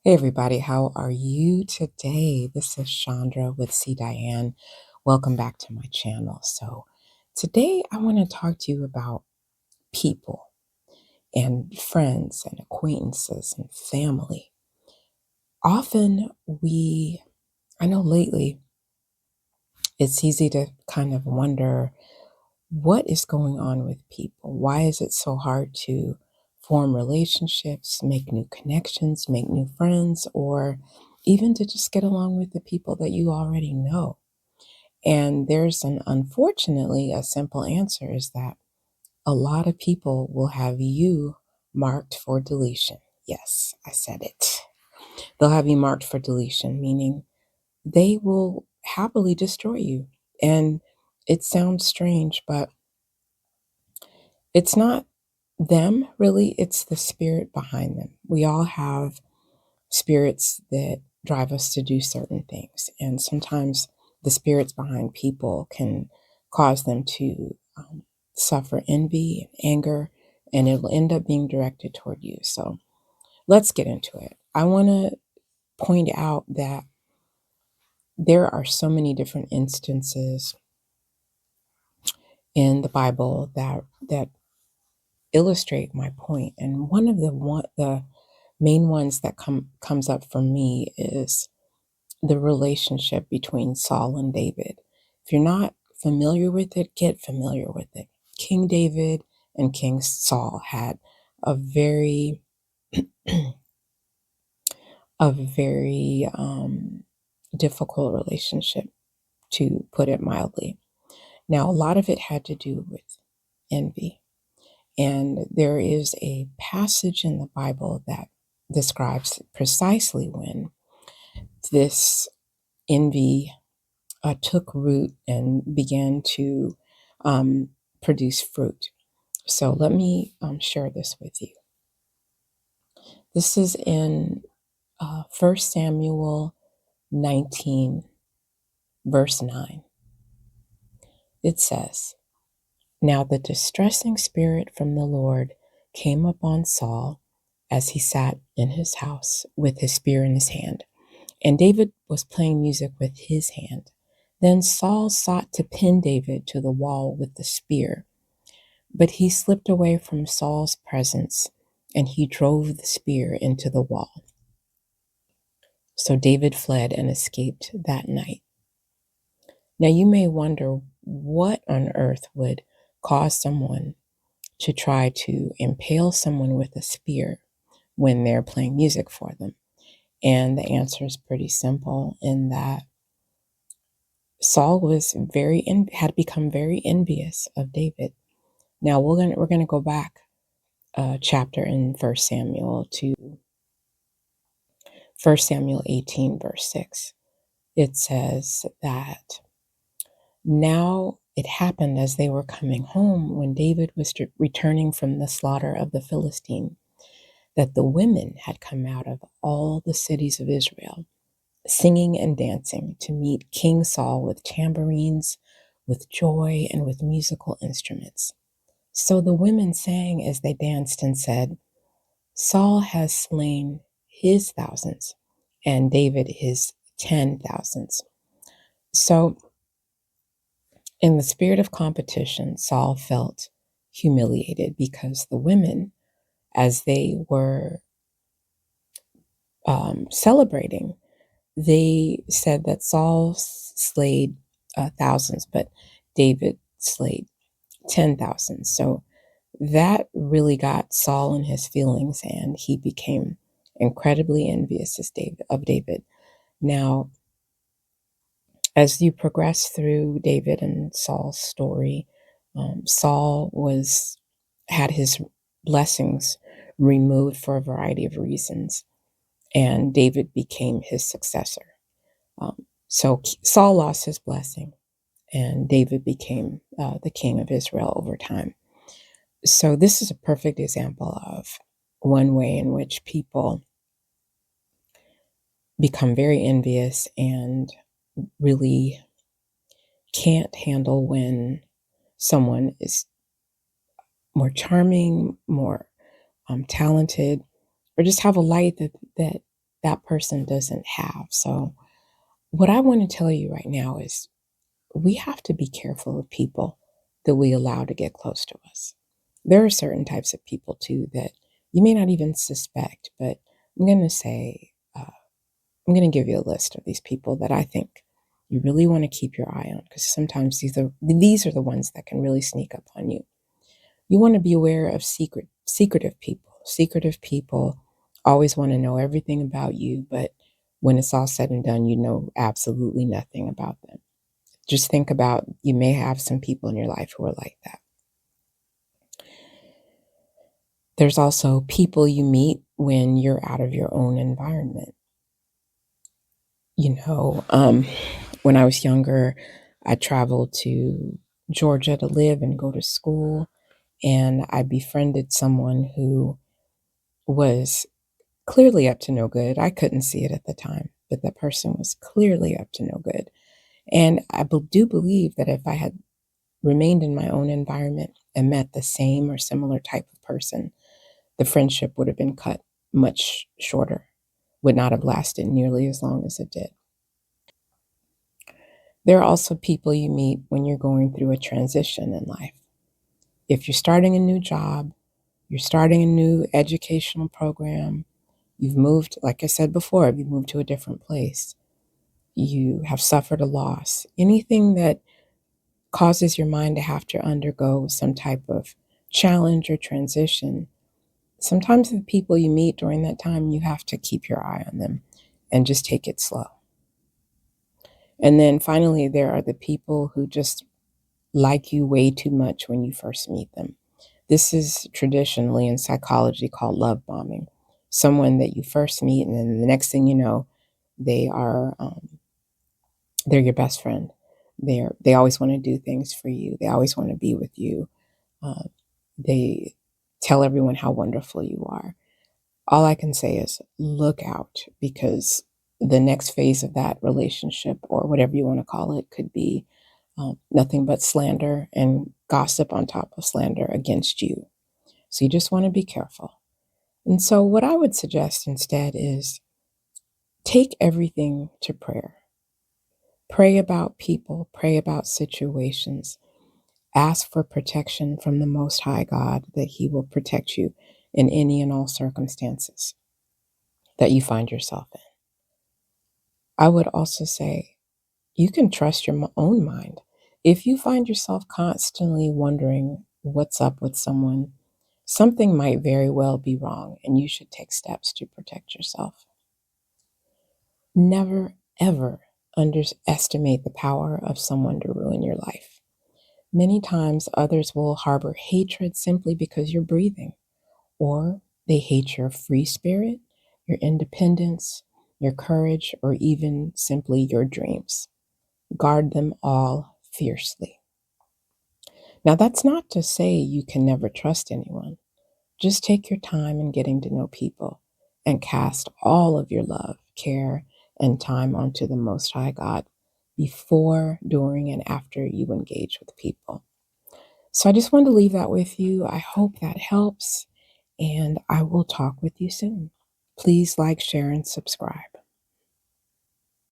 Hey everybody, how are you today? This is Chandra with C. Diane. Welcome back to my channel. So today I want to talk to you about people and friends and acquaintances and family. Often I know lately it's easy to kind of wonder what is going on with people. Why is it so hard to form relationships, make new connections, make new friends, or even to just get along with the people that you already know? And unfortunately, a simple answer is that a lot of people will have you marked for deletion. Yes, I said it. They'll have you marked for deletion, meaning they will happily destroy you. And it sounds strange, but it's not them really, it's the spirit behind them. We all have spirits that drive us to do certain things. And sometimes the spirits behind people can cause them to suffer envy and anger, and it'll end up being directed toward you. So let's get into it. I want to point out that there are so many different instances in the Bible that illustrate my point. And the main ones that comes up for me is the relationship between Saul and David. If you're not familiar with it, get familiar with it. King David and King Saul had a very difficult relationship, to put it mildly. Now, a lot of it had to do with envy. And there is a passage in the Bible that describes precisely when this envy took root and began to produce fruit. So let me share this with you. This is in 1 Samuel 19, verse 9. It says, "Now the distressing spirit from the Lord came upon Saul as he sat in his house with his spear in his hand. And David was playing music with his hand. Then Saul sought to pin David to the wall with the spear, but he slipped away from Saul's presence, and he drove the spear into the wall. So David fled and escaped that night." Now you may wonder what on earth would cause someone to try to impale someone with a spear when they're playing music for them. And the answer is pretty simple, in that Saul had become very envious of David. Now we're gonna go back a chapter in 1 Samuel to 1 Samuel 18, verse 6. It says that, "Now it happened as they were coming home, when David was returning from the slaughter of the Philistine, that the women had come out of all the cities of Israel, singing and dancing to meet King Saul with tambourines, with joy, and with musical instruments. So the women sang as they danced and said, 'Saul has slain his thousands, and David his 10,000s.'" So in the spirit of competition, Saul felt humiliated because the women, as they were celebrating, they said that Saul slayed thousands, but David slayed 10,000. So that really got Saul in his feelings, and he became incredibly envious of David. Now, as you progress through David and Saul's story, Saul had his blessings removed for a variety of reasons, and David became his successor. So Saul lost his blessing, and David became the king of Israel over time. So this is a perfect example of one way in which people become very envious and really can't handle when someone is more charming, more talented, or just have a light that that person doesn't have. So, what I want to tell you right now is we have to be careful of people that we allow to get close to us. There are certain types of people too that you may not even suspect, but I'm going to say, I'm going to give you a list of these people that I think you really want to keep your eye on because sometimes these are the ones that can really sneak up on you. You want to be aware of secretive people. Secretive people always want to know everything about you, but when it's all said and done, you know absolutely nothing about them. Just think about you may have some people in your life who are like that. There's also people you meet when you're out of your own environment. You know, when I was younger, I traveled to Georgia to live and go to school, and I befriended someone who was clearly up to no good. I couldn't see it at the time, but the person was clearly up to no good. And do believe that if I had remained in my own environment and met the same or similar type of person, the friendship would have been cut much shorter, would not have lasted nearly as long as it did. There are also people you meet when you're going through a transition in life. If you're starting a new job, you're starting a new educational program, you've moved, like I said before, you've moved to a different place, you have suffered a loss, anything that causes your mind to have to undergo some type of challenge or transition, sometimes the people you meet during that time, you have to keep your eye on them and just take it slow. And then finally, there are the people who just like you way too much when you first meet them. This is traditionally in psychology called love bombing. Someone that you first meet, and then the next thing you know, they are they're your best friend. They always want to do things for you. They always want to be with you. Uh, they tell everyone how wonderful you are. All I can say is look out because the next phase of that relationship, or whatever you want to call it, could be nothing but slander and gossip on top of slander against you. So you just want to be careful. And so, what I would suggest instead is take everything to prayer. Pray about people, pray about situations, ask for protection from the Most High God that He will protect you in any and all circumstances that you find yourself in. I would also say you can trust your own mind. If you find yourself constantly wondering what's up with someone, something might very well be wrong, and you should take steps to protect yourself. Never, ever underestimate the power of someone to ruin your life. Many times, others will harbor hatred simply because you're breathing, or they hate your free spirit, your independence, your courage, or even simply your dreams. Guard them all fiercely. Now, that's not to say you can never trust anyone. Just take your time in getting to know people and cast all of your love, care, and time onto the Most High God before, during, and after you engage with people. So I just wanted to leave that with you. I hope that helps, and I will talk with you soon. Please like, share, and subscribe.